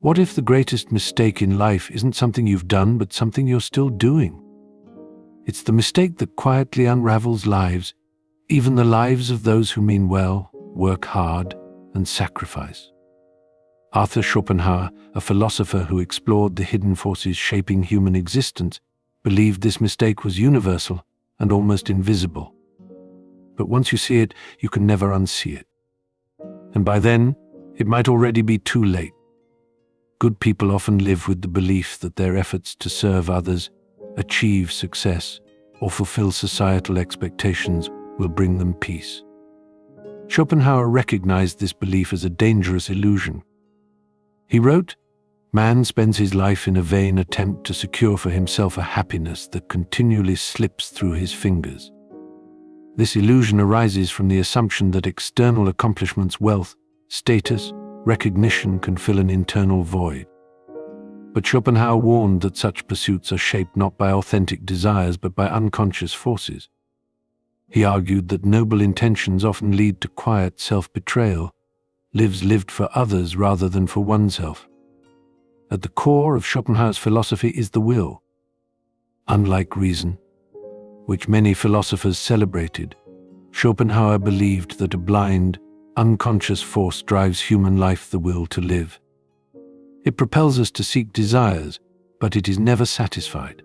What if the greatest mistake in life isn't something you've done, but something you're still doing? It's the mistake that quietly unravels lives, even the lives of those who mean well, work hard, and sacrifice. Arthur Schopenhauer, a philosopher who explored the hidden forces shaping human existence, believed this mistake was universal and almost invisible. But once you see it, you can never unsee it. And by then, it might already be too late. Good people often live with the belief that their efforts to serve others, achieve success, or fulfill societal expectations will bring them peace. Schopenhauer recognized this belief as a dangerous illusion. He wrote, "Man spends his life in a vain attempt to secure for himself a happiness that continually slips through his fingers. This illusion arises from the assumption that external accomplishments, wealth, status, recognition can fill an internal void." But Schopenhauer warned that such pursuits are shaped not by authentic desires but by unconscious forces. He argued that noble intentions often lead to quiet self-betrayal, lives lived for others rather than for oneself. At the core of Schopenhauer's philosophy is the will. Unlike reason, which many philosophers celebrated, Schopenhauer believed that a blind, unconscious force drives human life, the will to live. It propels us to seek desires, but it is never satisfied.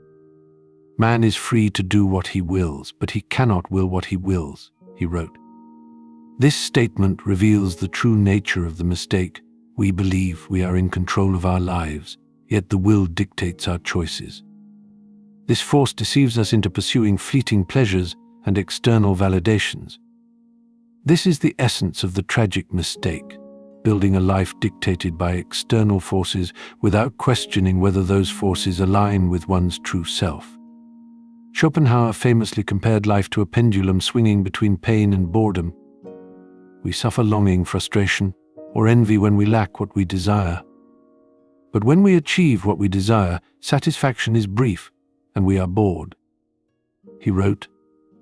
Man is free to do what he wills, but he cannot will what he wills, he wrote. This statement reveals the true nature of the mistake. We believe we are in control of our lives, yet the will dictates our choices. This force deceives us into pursuing fleeting pleasures and external validations. This is the essence of the tragic mistake, building a life dictated by external forces without questioning whether those forces align with one's true self. Schopenhauer famously compared life to a pendulum swinging between pain and boredom. We suffer longing, frustration, or envy when we lack what we desire. But when we achieve what we desire, satisfaction is brief, and we are bored. He wrote,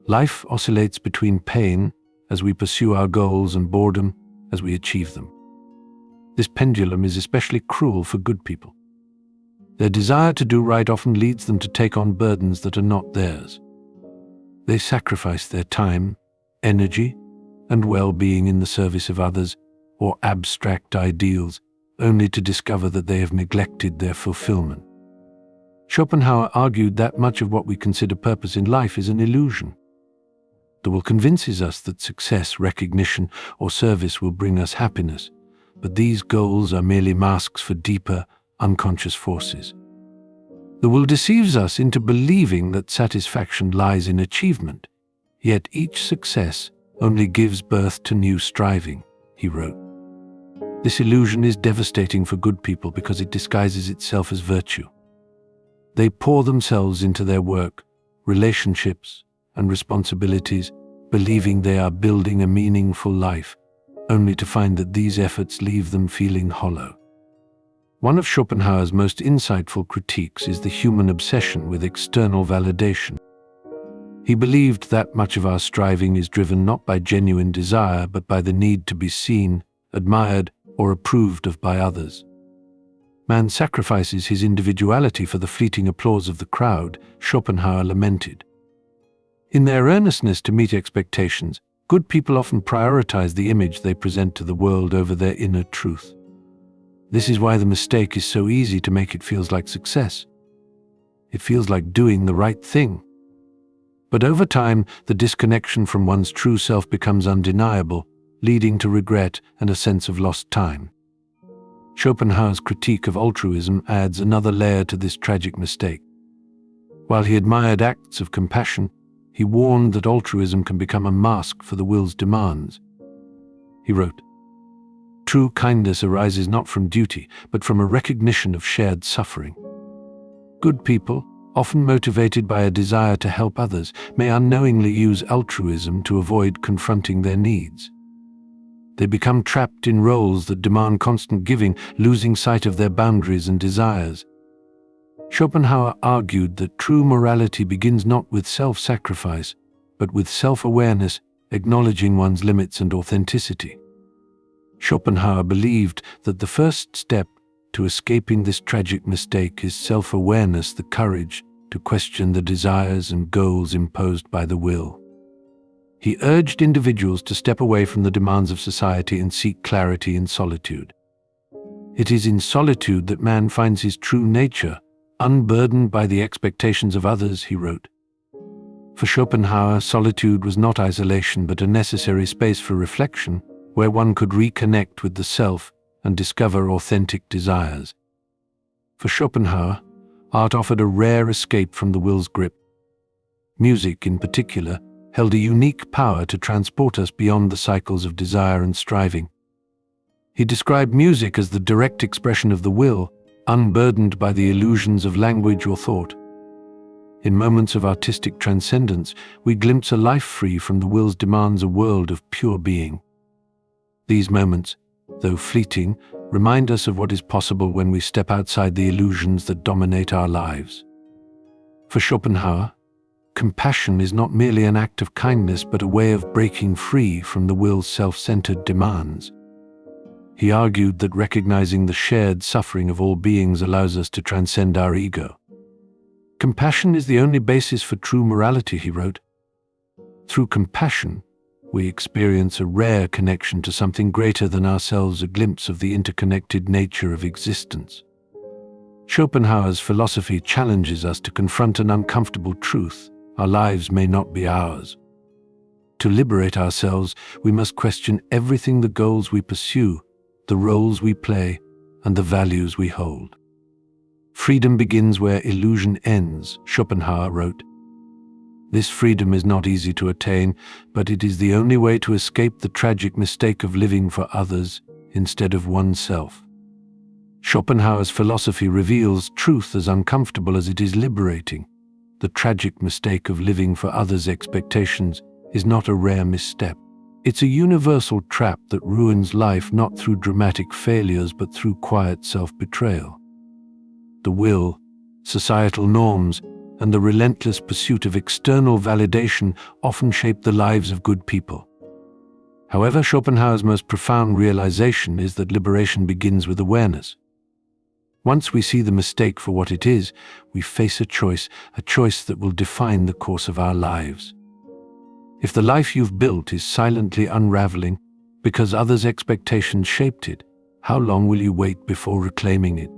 "Life oscillates between pain as we pursue our goals and boredom as we achieve them." This pendulum is especially cruel for good people. Their desire to do right often leads them to take on burdens that are not theirs. They sacrifice their time, energy, and well-being in the service of others or abstract ideals, only to discover that they have neglected their fulfillment. Schopenhauer argued that much of what we consider purpose in life is an illusion. The will convinces us that success, recognition, or service will bring us happiness, but these goals are merely masks for deeper, unconscious forces. The will deceives us into believing that satisfaction lies in achievement, yet each success only gives birth to new striving, he wrote. This illusion is devastating for good people because it disguises itself as virtue. They pour themselves into their work, relationships, and responsibilities, believing they are building a meaningful life, only to find that these efforts leave them feeling hollow. One of Schopenhauer's most insightful critiques is the human obsession with external validation. He believed that much of our striving is driven not by genuine desire, but by the need to be seen, admired, or approved of by others. Man sacrifices his individuality for the fleeting applause of the crowd, Schopenhauer lamented. In their earnestness to meet expectations, good people often prioritize the image they present to the world over their inner truth. This is why the mistake is so easy to make. It feels like success. It feels like doing the right thing. But over time, the disconnection from one's true self becomes undeniable, leading to regret and a sense of lost time. Schopenhauer's critique of altruism adds another layer to this tragic mistake. While he admired acts of compassion, he warned that altruism can become a mask for the will's demands. He wrote, "True kindness arises not from duty, but from a recognition of shared suffering. Good people, often motivated by a desire to help others, may unknowingly use altruism to avoid confronting their needs. They become trapped in roles that demand constant giving, losing sight of their boundaries and desires." Schopenhauer argued that true morality begins not with self-sacrifice, but with self-awareness, acknowledging one's limits and authenticity. Schopenhauer believed that the first step to escaping this tragic mistake is self-awareness, the courage to question the desires and goals imposed by the will. He urged individuals to step away from the demands of society and seek clarity in solitude. It is in solitude that man finds his true nature, unburdened by the expectations of others, he wrote. For Schopenhauer, solitude was not isolation but a necessary space for reflection, where one could reconnect with the self and discover authentic desires. For Schopenhauer, art offered a rare escape from the will's grip. Music, in particular, held a unique power to transport us beyond the cycles of desire and striving. He described music as the direct expression of the will, unburdened by the illusions of language or thought. In moments of artistic transcendence, we glimpse a life free from the will's demands, a world of pure being. These moments, though fleeting, remind us of what is possible when we step outside the illusions that dominate our lives. For Schopenhauer, compassion is not merely an act of kindness but a way of breaking free from the will's self-centered demands. He argued that recognizing the shared suffering of all beings allows us to transcend our ego. Compassion is the only basis for true morality, he wrote. Through compassion, we experience a rare connection to something greater than ourselves, a glimpse of the interconnected nature of existence. Schopenhauer's philosophy challenges us to confront an uncomfortable truth: our lives may not be ours. To liberate ourselves, we must question everything: the goals we pursue, the roles we play, and the values we hold. Freedom begins where illusion ends, Schopenhauer wrote. This freedom is not easy to attain, but it is the only way to escape the tragic mistake of living for others instead of oneself. Schopenhauer's philosophy reveals truth as uncomfortable as it is liberating. The tragic mistake of living for others' expectations is not a rare misstep. It's a universal trap that ruins life not through dramatic failures but through quiet self-betrayal. The will, societal norms, and the relentless pursuit of external validation often shape the lives of good people. However, Schopenhauer's most profound realization is that liberation begins with awareness. Once we see the mistake for what it is, we face a choice that will define the course of our lives. If the life you've built is silently unraveling because others' expectations shaped it, how long will you wait before reclaiming it?